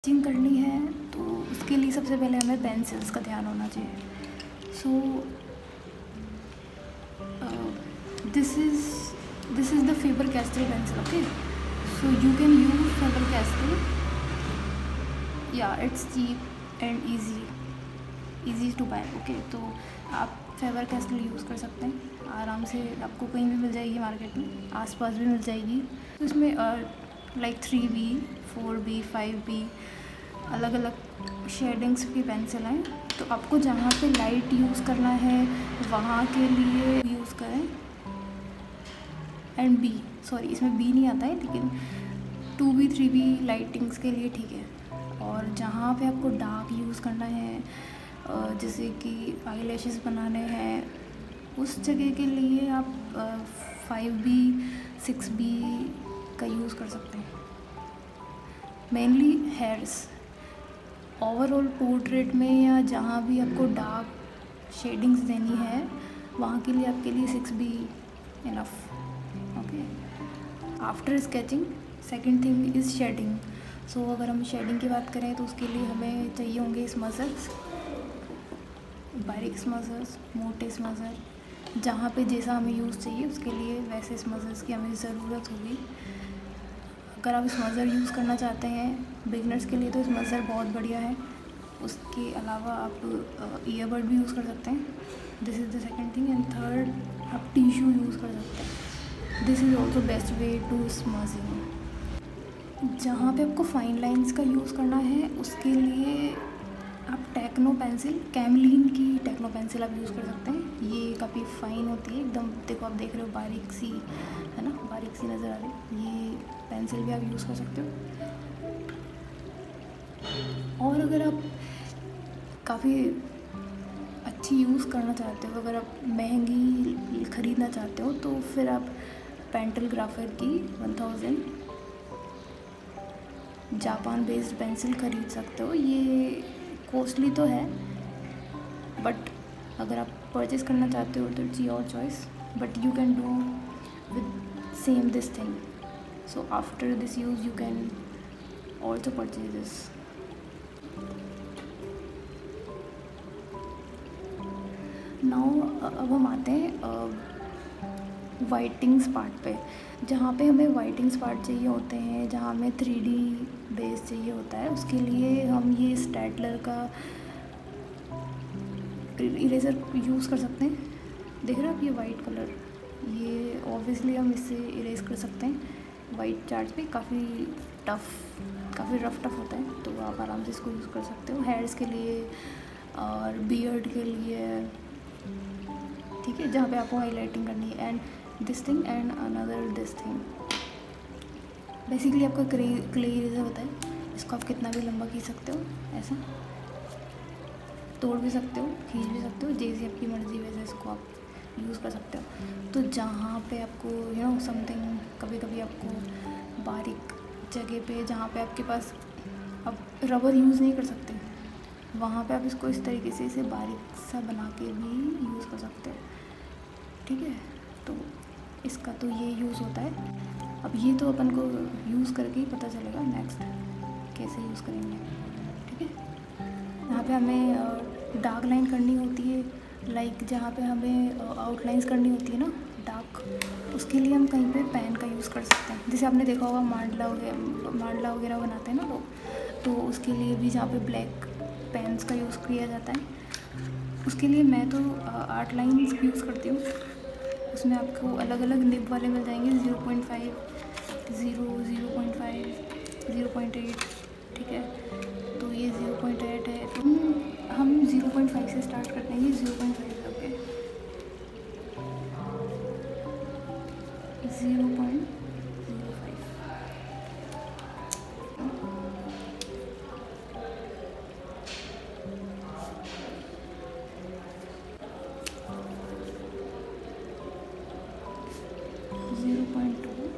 Sketching करनी है तो उसके लिए सबसे पहले हमें पेंसिल्स का ध्यान होना चाहिए। So this is the Faber Castell pencil. Okay, so you can use Faber Castell. या it's cheap and easy to buy. Okay, तो आप फेबर कैस्टल यूज़ कर सकते हैं आराम से, आपको कहीं भी मिल जाएगी मार्केट में, आसपास भी मिल जाएगी। तो इसमें लाइक 3B 4B 5B अलग अलग शेडिंग्स की पेंसिल हैं। तो आपको जहाँ पे लाइट यूज़ करना है वहाँ के लिए यूज़ करें। एंड बी सॉरी इसमें बी नहीं आता है, लेकिन 2B 3B लाइटिंग्स के लिए ठीक है। और जहाँ पे आपको डार्क यूज़ करना है, जैसे कि आई लैशेस बनाने हैं, उस जगह के लिए आप 5B 6B का यूज़ कर सकते हैं। मेनली हेयर्स, ओवरऑल पोर्ट्रेट में या जहाँ भी आपको डार्क शेडिंग्स देनी है वहाँ के लिए आपके लिए 6B enough. Okay, after sketching second thing is shading. So अगर हम शेडिंग की बात करें तो उसके लिए हमें चाहिए होंगे स्मजर्स, बारीक स्मजर्स, मोटे स्मजर, जहाँ पे जैसा हमें यूज़ चाहिए उसके लिए वैसे स्मजर्स की हमें ज़रूरत होगी। अगर आप स्मजर यूज़ करना चाहते हैं बिगनर्स के लिए तो स्मजर बहुत बढ़िया है। उसके अलावा आप ईयरबड भी यूज़ कर सकते हैं। This is the second thing. And third, आप टिश्यू यूज़ कर सकते हैं। This is also best way to smudging. जहाँ पे आपको फाइन लाइंस का यूज़ करना है उसके लिए आप टेक्नो पेंसिल, कैमलिन की टेक्नो पेंसिल आप यूज़ कर सकते हैं। ये काफ़ी फ़ाइन होती है एकदम। देखो आप देख रहे हो बारीक सी है ना, बारीक सी नज़र आ रही है। ये पेंसिल भी आप यूज़ कर सकते हो। और अगर आप काफ़ी अच्छी यूज़ करना चाहते हो, अगर आप महंगी ख़रीदना चाहते हो तो फिर आप पेंटल ग्राफर की 1000 जापान बेस्ड पेंसिल ख़रीद सकते हो। ये कॉस्टली तो है बट अगर आप परचेज़ करना चाहते हो तो it's your choice, but you can do with same this thing. So after this use you can also purchase this. Now अब हम आते हैं वाइटिंग्स पार्ट पे, जहाँ पे हमें वाइटिंग्स पार्ट चाहिए होते हैं, जहाँ हमें 3D बेस चाहिए होता है। उसके लिए हम ये स्टैडलर का इरेज़र यूज़ कर सकते हैं। देख रहे हो आप ये वाइट कलर, ये ऑब्वियसली हम इससे इरेज़ कर सकते हैं। वाइट चार्ट पे काफ़ी रफ टफ होता है, तो आप आराम से इसको यूज़ कर सकते हो हेयर्स के लिए और बियर्ड के लिए, ठीक है, जहाँ पे आपको हाईलाइटिंग करनी है। And this thing and another this thing. Basically आपका क्ले इरेज़र होता है, इसको आप कितना भी लंबा खींच सकते हो, ऐसा तोड़ भी सकते हो, खींच भी सकते हो, जैसी आपकी मर्ज़ी वैसे इसको आप यूज़ कर सकते हो। तो जहाँ पे आपको समथिंग कभी कभी आपको बारीक जगह पे जहाँ पे आपके पास आप रबर यूज़ नहीं कर सकते, वहाँ पे आप इसको इस तरीके से इसे बारीक सा बना के भी यूज़ कर सकते हो, ठीक है। तो इसका तो ये यूज़ होता है। अब ये तो अपन को यूज़ करके ही पता चलेगा नेक्स्ट कैसे यूज़ करेंगे, ठीक है। यहाँ पे हमें डार्क लाइन करनी होती है, लाइक जहाँ पे हमें आउटलाइंस करनी होती है ना डार्क, उसके लिए हम कहीं पे पेन का यूज़ कर सकते हैं। जैसे आपने देखा होगा मांडला वगैरह बनाते हैं ना लोग, तो उसके लिए भी जहाँ पे ब्लैक पेन्स का यूज़ किया जाता है, उसके लिए मैं तो आर्ट लाइन्स यूज़ करती हूँ। उसमें आपको अलग अलग निब वाले मिल जाएंगे, 0.5, 0.5, 0.8, ठीक है। तो ये 0.8 है, तो हम 0.5 से स्टार्ट कर देंगे। 0.5 ओके, 0.05। Zero point 2.8